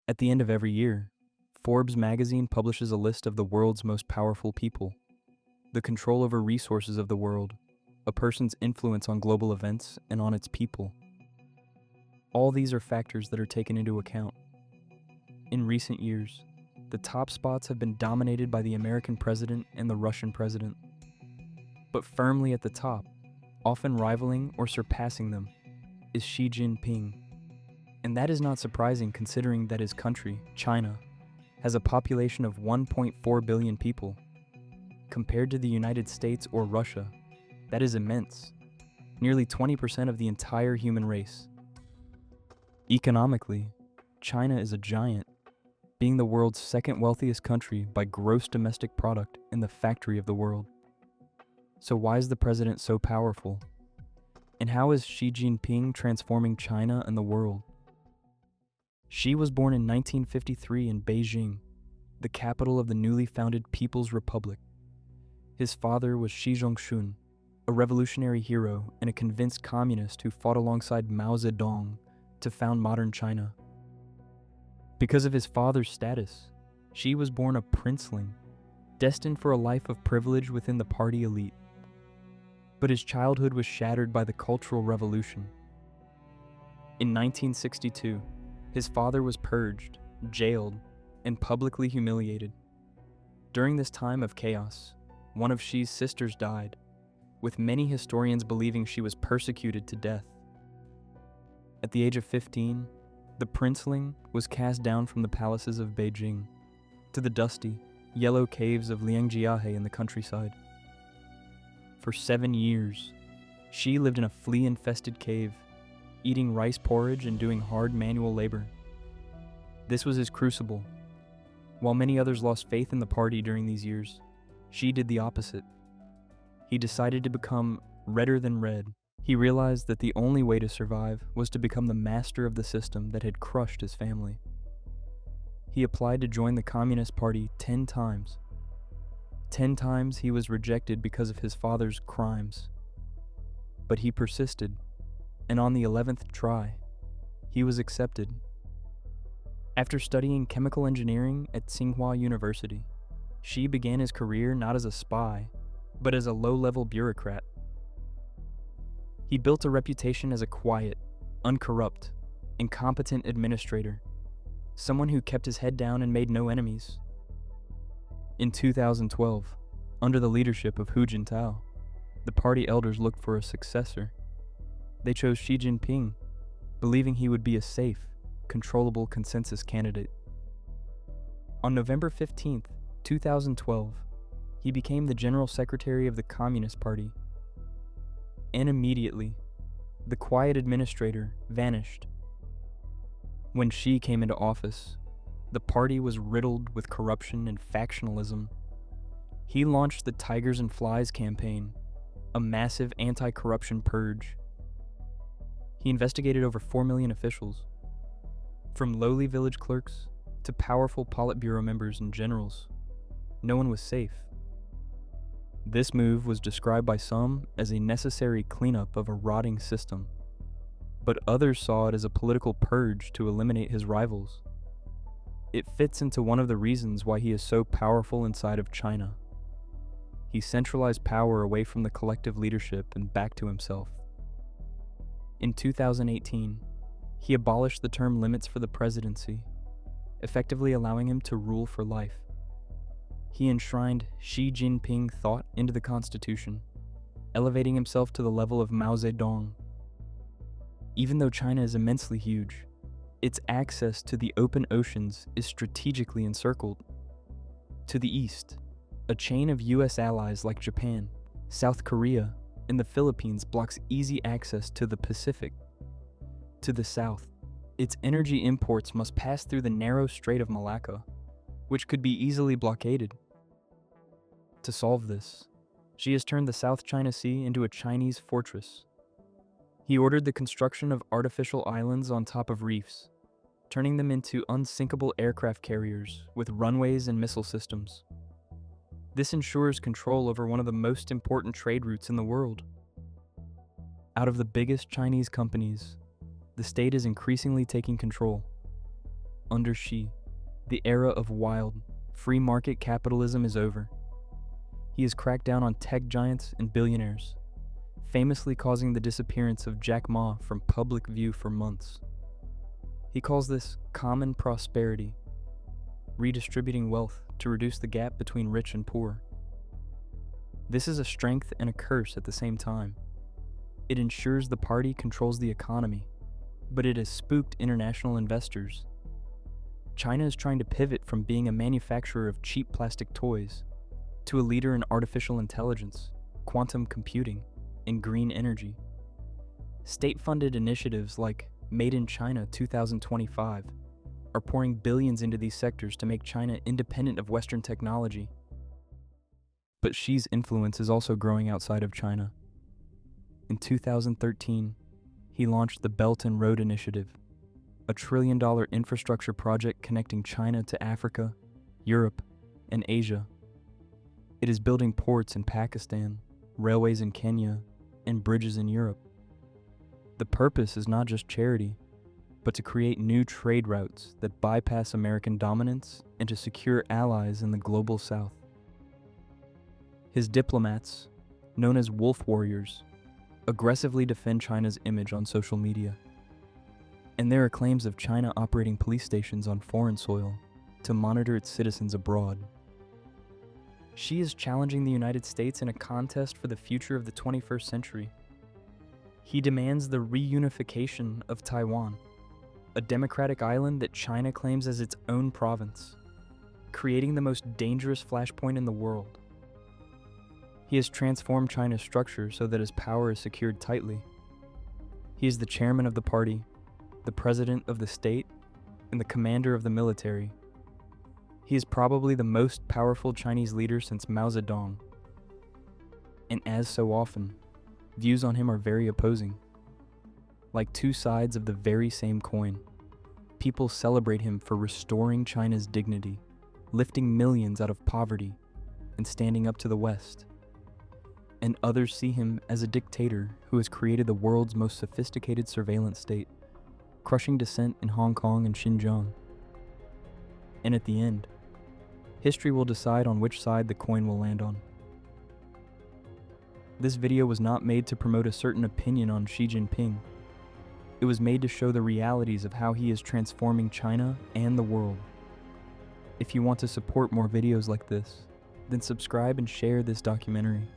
At the end of every year, Forbes magazine publishes a list of the world's most powerful people, the control over resources of the world, a person's influence on global events and on its people. All these are factors that are taken into account. In recent years, the top spots have been dominated by the American president and the Russian president. But firmly at the top, often rivaling or surpassing them, is Xi Jinping. And that is not surprising considering that his country, China, has a population of 1.4 billion people. Compared to the United States or Russia, that is immense, nearly 20% of the entire human race. Economically, China is a giant, being the world's second wealthiest country by gross domestic product and the factory of the world. So why is the president so powerful? And how is Xi Jinping transforming China and the world? Xi was born in 1953 in Beijing, the capital of the newly founded People's Republic. His father was Xi Jinping, a revolutionary hero and a convinced communist who fought alongside Mao Zedong to found modern China. Because of his father's status, Xi was born a princeling, destined for a life of privilege within the party elite. But his childhood was shattered by the Cultural Revolution. In 1962, his father was purged, jailed, and publicly humiliated. During this time of chaos, one of Xi's sisters died, with many historians believing she was persecuted to death. At the age of 15, the princeling was cast down from the palaces of Beijing to the dusty, yellow caves of Liangjiahe in the countryside. For 7 years, Xi lived in a flea-infested cave, eating rice porridge and doing hard manual labor. This was his crucible. While many others lost faith in the party during these years, Xi did the opposite. He decided to become redder than red. He realized that the only way to survive was to become the master of the system that had crushed his family. He applied to join the Communist Party 10 times. 10 times he was rejected because of his father's crimes. But he persisted, and on the 11th try, he was accepted. After studying chemical engineering at Tsinghua University, Xi began his career not as a spy, but as a low-level bureaucrat. He built a reputation as a quiet, uncorrupt, and competent administrator, someone who kept his head down and made no enemies. In 2012, under the leadership of Hu Jintao, the party elders looked for a successor. They chose Xi Jinping, believing he would be a safe, controllable consensus candidate. On November 15, 2012, he became the General Secretary of the Communist Party. And immediately, the quiet administrator vanished. When Xi came into office, the party was riddled with corruption and factionalism. He launched the Tigers and Flies campaign, a massive anti-corruption purge. He investigated over 4 million officials, from lowly village clerks to powerful Politburo members and generals. No one was safe. This move was described by some as a necessary cleanup of a rotting system, but others saw it as a political purge to eliminate his rivals. It fits into one of the reasons why he is so powerful inside of China. He centralized power away from the collective leadership and back to himself. In 2018, he abolished the term limits for the presidency, effectively allowing him to rule for life. He enshrined Xi Jinping thought into the constitution, elevating himself to the level of Mao Zedong. Even though China is immensely huge, its access to the open oceans is strategically encircled. To the east, a chain of US allies like Japan, South Korea, and the Philippines blocks easy access to the Pacific. To the south, its energy imports must pass through the narrow Strait of Malacca, which could be easily blockaded. To solve this, Xi has turned the South China Sea into a Chinese fortress. He ordered the construction of artificial islands on top of reefs, turning them into unsinkable aircraft carriers with runways and missile systems. This ensures control over one of the most important trade routes in the world. Out of the biggest Chinese companies, the state is increasingly taking control. under Xi, the era of wild, free market capitalism is over. He has cracked down on tech giants and billionaires, famously causing the disappearance of Jack Ma from public view for months. He calls this common prosperity, redistributing wealth to reduce the gap between rich and poor. This is a strength and a curse at the same time. It ensures the party controls the economy, but it has spooked international investors. China is trying to pivot from being a manufacturer of cheap plastic toys to a leader in artificial intelligence, quantum computing, and green energy. State-funded initiatives like Made in China 2025 are pouring billions into these sectors to make China independent of Western technology. But Xi's influence is also growing outside of China. In 2013, he launched the Belt and Road Initiative, a $1 trillion infrastructure project connecting China to Africa, Europe, and Asia. It is building ports in Pakistan, railways in Kenya, and bridges in Europe. The purpose is not just charity, but to create new trade routes that bypass American dominance and to secure allies in the global south. His diplomats, known as wolf warriors, aggressively defend China's image on social media. And there are claims of China operating police stations on foreign soil to monitor its citizens abroad. Xi is challenging the United States in a contest for the future of the 21st century. He demands the reunification of Taiwan, a democratic island that China claims as its own province, creating the most dangerous flashpoint in the world. He has transformed China's structure so that his power is secured tightly. He is the chairman of the party, the president of the state, and the commander of the military. He is probably the most powerful Chinese leader since Mao Zedong. And as so often, views on him are very opposing. Like two sides of the very same coin, people celebrate him for restoring China's dignity, lifting millions out of poverty, and standing up to the West. And others see him as a dictator who has created the world's most sophisticated surveillance state, crushing dissent in Hong Kong and Xinjiang. And at the end, history will decide on which side the coin will land on. This video was not made to promote a certain opinion on Xi Jinping. It was made to show the realities of how he is transforming China and the world. If you want to support more videos like this, then subscribe and share this documentary.